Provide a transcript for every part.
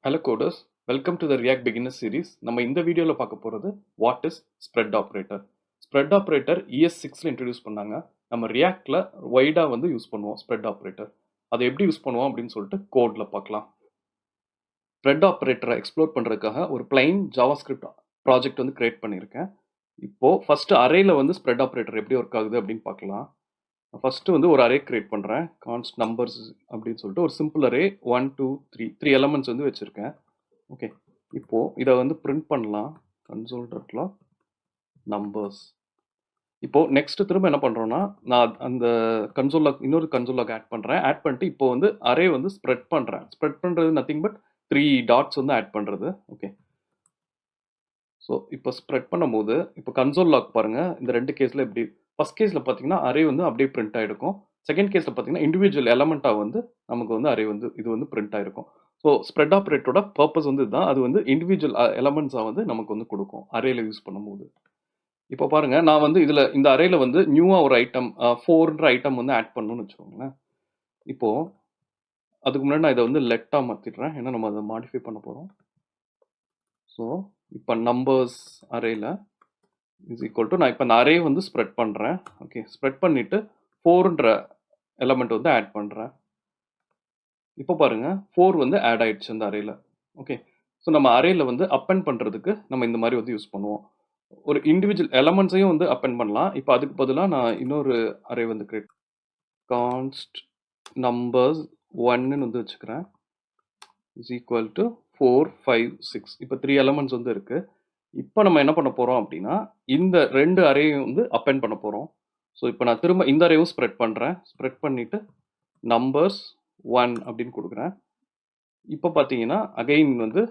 Hello coders, welcome to the React Beginner series. நம்ம இந்த வீடியோல பார்க்க போறது what is spread operator. Spread operator ES6ல இன்ட்ரோ듀ஸ் பண்ணாங்க. நம்ம Reactல வைடா வந்து யூஸ் பண்ணுவோம் spread operator. அதை எப்படி யூஸ் பண்ணுவோம் அப்படின்னு சொல்லிட்டு கோட்ல பார்க்கலாம். Spread operator எக்ஸ்ப்ளோர் பண்றதுக்காக ஒரு plain JavaScript ப்ராஜெக்ட் வந்து கிரியேட் பண்ணியிருக்கேன். இப்போ ஃபர்ஸ்ட் அரேல வந்து spread operator எப்படி ஒர்க் ஆகுது அப்படின்னு பார்க்கலாம். ஃபர்ஸ்ட் வந்து ஒரு அரே கிரியேட் பண்றேன். கான்ஸ்ட் நம்பர்ஸ் அப்படின்னு சொல்லிட்டு ஒரு சிம்பிள் அரே 1 2 3 எலிமெண்ட்ஸ் வந்து வச்சிருக்கேன். ஓகே, இப்போ இதை வந்து பிரிண்ட் பண்ணலாம். console.log numbers. இப்போ நெக்ஸ்ட் திரும்ப என்ன பண்றோம்னா, நான் அந்த கன்சோல் லாக் இன்னொரு கன்சோல் லாக் ஆட் பண்றேன். ஆட் பண்ணிட்டு இப்போ வந்து அரே வந்து ஸ்ப்ரெட் பண்றேன். ஸ்ப்ரெட் பண்றது நத்திங் பட் 3 டாட்ஸ் வந்து ஆட் பண்றது. ஓகே, ஸோ இப்போ ஸ்ப்ரெட் பண்ணும்போது இப்போ கன்சோல் லாக் பாருங்க. இந்த ரெண்டு கேஸ்ல எப்படி ஃபர்ஸ்ட் கேஸ்ல பார்த்தீங்கன்னா அரே வந்து அப்படியே பிரிண்ட் ஆயிருக்கும். செகண்ட் கேஸ்ல பார்த்தீங்கன்னா இண்டிவிஜுவல் எலமெண்டா வந்து நமக்கு வந்து அரே வந்து இது வந்து பிரிண்ட் ஆயிருக்கும். ஸோ ஸ்ப்ரெட் ஆப்ரேட்டரோட பர்பஸ் வந்து இதுதான். அது வந்து இண்டிவிஜுவல் எலமெண்ட்ஸா வந்து நமக்கு வந்து கொடுக்கும் அரேல யூஸ் பண்ணும்போது. இப்போ பாருங்க, நான் வந்து இதுல இந்த அரேல வந்து நியூவா ஒரு ஐட்டம் 4ன்ற ஐட்டம் வந்து ஆட் பண்ணணும்னு வச்சுக்கோங்களேன். இப்போ அதுக்கு முன்னாடி நான் இதை வந்து லெட்டா மாத்திடுறேன். ஏன்னா நம்ம அதை மாடிஃபை பண்ண போறோம். ஸோ இப்போ நம்பர்ஸ் அரேல இஸ் ஈக்குவல் டு நான் இப்போ இந்த அரே வந்து ஸ்ப்ரெட் பண்ணுறேன். ஓகே, ஸ்ப்ரெட் பண்ணிட்டு 4ன்ற எலமெண்ட் வந்து ஆட் பண்ணுறேன். இப்போ பாருங்க 4 வந்து ஆட் ஆயிடுச்சு இந்த அரேல. ஓகே, ஸோ நம்ம அரேல வந்து அப்பெண்ட் பண்ணுறதுக்கு நம்ம இந்த மாதிரி வந்து யூஸ் பண்ணுவோம். ஒரு இண்டிவிஜுவல் எலமெண்ட்ஸையும் வந்து அப்பெண்ட் பண்ணலாம். இப்போ அதுக்கு பதிலாக நான் இன்னொரு அரே வந்து கிரியேட் கான்ஸ்ட் நம்பர்ஸ் 1ன்னு வந்து வச்சுக்கிறேன். Is equal to 4 5 6. இப்போ 3 எலமெண்ட்ஸ் வந்து இருக்கு. இப்போ நம்ம என்ன பண்ண போறோம் அப்படின்னா, இந்த ரெண்டு அரேயும் வந்து அப்பெண்ட் பண்ண போறோம். ஸோ இப்போ நான் திரும்ப இந்த அரேவும் ஸ்ப்ரெட் பண்றேன். ஸ்ப்ரெட் பண்ணிட்டு நம்பர்ஸ் 1 அப்படின்னு கொடுக்குறேன். இப்போ பார்த்தீங்கன்னா அகைன் வந்து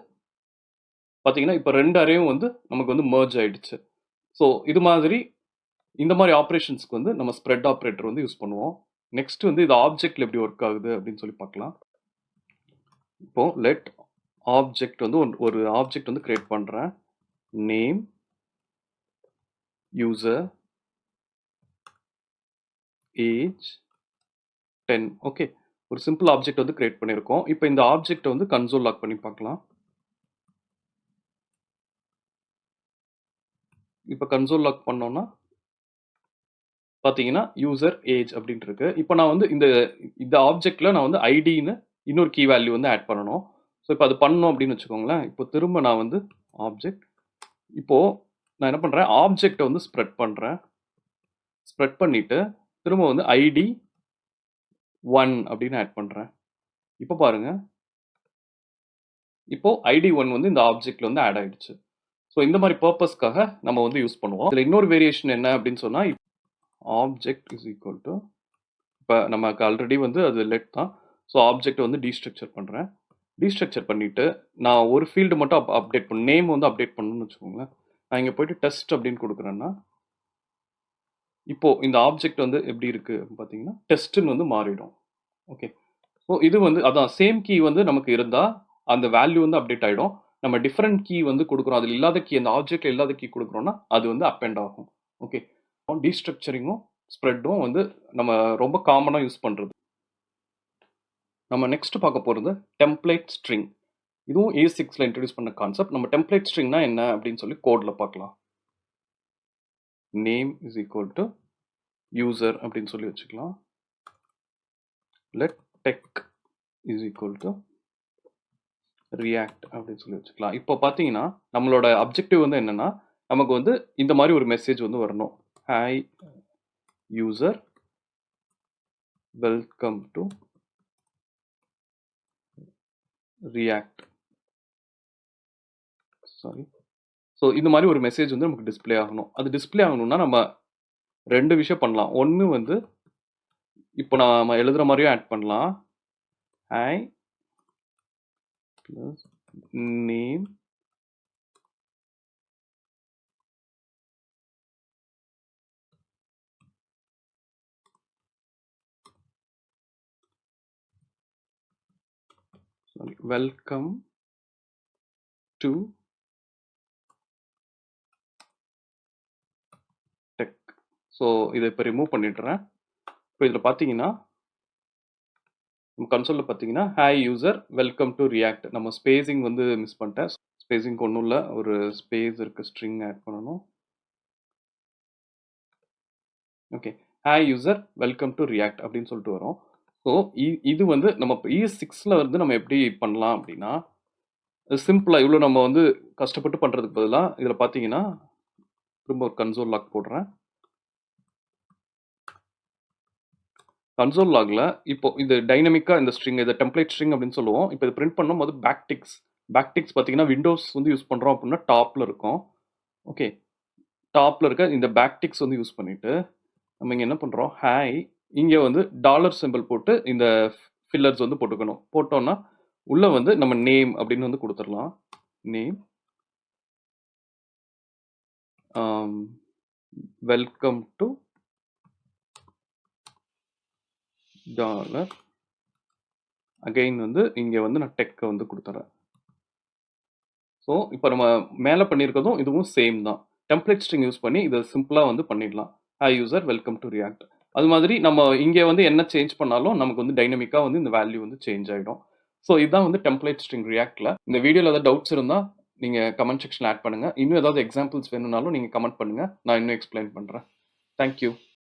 பார்த்தீங்கன்னா இப்போ ரெண்டு அரேயும் வந்து நமக்கு வந்து மெர்ஜ் ஆயிடுச்சு. ஸோ இது மாதிரி இந்த மாதிரி ஆப்ரேஷன்ஸ்க்கு வந்து நம்ம ஸ்ப்ரெட் ஆப்ரேட்டர் வந்து யூஸ் பண்ணுவோம். நெக்ஸ்ட் வந்து இது ஆப்ஜெக்ட்ல எப்படி ஒர்க் ஆகுது அப்படின்னு சொல்லி பார்க்கலாம். இப்போ லெட் ஆப்ஜெக்ட் வந்து ஒரு ஆப்ஜெக்ட் வந்து கிரியேட் பண்றேன். Name user age 10. ஓகே, ஒரு சிம்பிள் ஆப்ஜெக்ட் வந்து கிரியேட் பண்ணியிருக்கோம். இப்போ இந்த ஆப்ஜெக்ட் வந்து கன்சோல் லாக் பண்ணி பார்க்கலாம். இப்போ கன்சோல் லாக் பண்ணோம்னா பார்த்தீங்கன்னா யூசர் ஏஜ் அப்படின்ட்டு இருக்கு. இப்போ நான் வந்து இந்த ஆப்ஜெக்ட்ல நான் வந்து ஐடின்னு இன்னொரு கீ வேல்யூ வந்து ஆட் பண்ணணும். ஸோ இப்போ அது பண்ணணும் அப்படின்னு வச்சுக்கோங்களேன். இப்போ திரும்ப நான் வந்து ஆப்ஜெக்ட் இப்போ நான் என்ன பண்றேன், ஆப்ஜெக்டை வந்து ஸ்ப்ரெட் பண்றேன். ஸ்ப்ரெட் பண்ணிட்டு திரும்ப வந்து ஐடி 1 அப்படின்னு ஆட் பண்றேன். இப்போ பாருங்க, இப்போ ஐடி 1 வந்து இந்த ஆப்ஜெக்ட்ல வந்து ஆட் ஆயிடுச்சு. ஸோ இந்த மாதிரி பர்பஸ்க்காக நம்ம வந்து யூஸ் பண்ணுவோம். இதில் இன்னொரு வேரியேஷன் என்ன அப்படின்னு சொன்னா, ஆப்ஜெக்ட் இஸ் ஈக்குவல் டு இப்போ நமக்கு ஆல்ரெடி வந்து அது லெட் தான். ஸோ ஆப்ஜெக்ட் வந்து டீஸ்ட்ரக்சர் பண்றேன். டீஸ்ட்ரக்சர் பண்ணிட்டு நான் ஒரு ஃபீல்டு மட்டும் அப்டேட் பண்ணணும். நேம் வந்து அப்டேட் பண்ணணும்னு வச்சுக்கோங்களேன். நான் இங்கே போயிட்டு டெஸ்ட் அப்படின்னு கொடுக்குறேன்னா இப்போ இந்த ஆப்ஜெக்ட் வந்து எப்படி இருக்கு பார்த்தீங்கன்னா டெஸ்ட்னு வந்து மாறிடும். ஓகே, ஸோ இது வந்து அதான் சேம் கீ வந்து நமக்கு இருந்தால் அந்த வேல்யூ வந்து அப்டேட் ஆகிடும். நம்ம டிஃப்ரெண்ட் கீ வந்து கொடுக்குறோம், அதில் இல்லாத கீ அந்த ஆப்ஜெக்ட்ல இல்லாத கீ கொடுக்குறோம்னா அது வந்து அப்பெண்ட் ஆகும். ஓகே, டீஸ்ட்ரக்சரிங்கும் ஸ்ப்ரெட்டும் வந்து நம்ம ரொம்ப காமனாக யூஸ் பண்ணுறது. நம்ம நெக்ஸ்ட் பார்க்க போகிறது டெம்ப்ளேட் ஸ்ட்ரிங். இதுவும் A6ல இன்ட்ரடியூஸ் பண்ண கான்செப்ட். நம்ம டெம்ப்ளேட் ஸ்ட்ரிங்னா என்ன அப்படின்னு சொல்லி கோடில் பார்க்கலாம். Name is equal to user அப்படின்னு சொல்லி வச்சுக்கலாம். Let tech is equal to react அப்படின்னு சொல்லி வச்சுக்கலாம். இப்போ பார்த்தீங்கன்னா நம்மளோட அப்ஜெக்டிவ் வந்து என்னன்னா, நமக்கு வந்து இந்த மாதிரி ஒரு மெசேஜ் வந்து வரணும். Hi user welcome to react. Sorry. So இந்த மாதிரி ஒரு மெசேஜ் வந்து நமக்கு டிஸ்பிளே ஆகணும். அது டிஸ்பிளே ஆகணும்னா நம்ம ரெண்டு விஷயம் பண்ணலாம். ஒன்று வந்து இப்போ நம்ம எழுதுற மாதிரியும் ஆட் பண்ணலாம். Hi plus name welcome to tech. So இதை இப்போ ரிமூவ் பண்ணிடுறேன். இப்போ இதில் பார்த்தீங்கன்னா நம்ம கன்சோலில் பார்த்தீங்கன்னா hi user welcome to react. நம்ம ஸ்பேசிங் வந்து மிஸ் பண்ணிட்டேன். ஸ்பேசிங் ஒன்றும் இல்லை, ஒரு ஸ்பேஸ் இருக்குது, ஸ்ட்ரிங் ஆட் பண்ணணும். Okay, hi user welcome to react அப்படின்னு சொல்லிட்டு வரும். ஸோ இது வந்து நம்ம ES6ல் வந்து நம்ம எப்படி பண்ணலாம் அப்படின்னா, சிம்பிளாக இவ்வளோ நம்ம வந்து கஷ்டப்பட்டு பண்ணுறதுக்கு பதிலாக இதில் பார்த்தீங்கன்னா திரும்ப ஒரு கன்சோல் லாக் போடுறேன். கன்சோல் லாக்ல இப்போ இது டைனமிக்கா இந்த ஸ்ட்ரிங், இதை டெம்ப்ளேட் ஸ்ட்ரிங் அப்படின்னு சொல்லுவோம். இப்போ இது பிரிண்ட் பண்ணும்போது பேக்டிக்ஸ் பார்த்தீங்கன்னா விண்டோஸ் வந்து யூஸ் பண்ணுறோம் அப்படின்னா டாப்பில் இருக்கும். ஓகே, டாப்பில் இருக்க இந்த பேக்டிக்ஸ் வந்து யூஸ் பண்ணிட்டு நம்ம இங்கே என்ன பண்ணுறோம், ஹாய் இங்கே வந்து டாலர் சிம்பிள் போட்டு இந்த ஃபில்லர்ஸ் வந்து போட்டுக்கணும். போட்டோம்னா உள்ள வந்து நம்ம நேம் அப்படின்னு வந்து கொடுத்துடலாம். Name welcome to dollar. Again வந்து இங்கே வந்து நான் டெக்கை வந்து கொடுத்துறேன். ஸோ இப்போ நம்ம மேலே பண்ணியிருக்கிறதும் இதுவும் சேம் தான். டெம்ப்ளேட் ஸ்ட்ரிங் யூஸ் பண்ணி இதை சிம்பிளாக வந்து பண்ணிடலாம். Hi user welcome to react. அது மாதிரி நம்ம இங்கே வந்து என்ன சேஞ்ச் பண்ணாலும் நமக்கு வந்து டைனமிக்காக வந்து இந்த வேல்யூ வந்து சேஞ்ச் ஆகிடும். ஸோ இதுதான் வந்து டெம்ப்ளேட் ஸ்ட்ரிங் ரியாக்டில். இந்த வீடியோவில் ஏதாவது டவுட்ஸ் இருந்தால் நீங்கள் கமெண்ட் செக்ஷனில் ஆட் பண்ணுங்கள். இன்னும் ஏதாவது எக்ஸாம்பிள்ஸ் வேணும்னாலும் நீங்கள் கமெண்ட் பண்ணுங்கள், நான் இன்னும் எக்ஸ்பிளைன் பண்ணுறேன். தேங்க்யூ.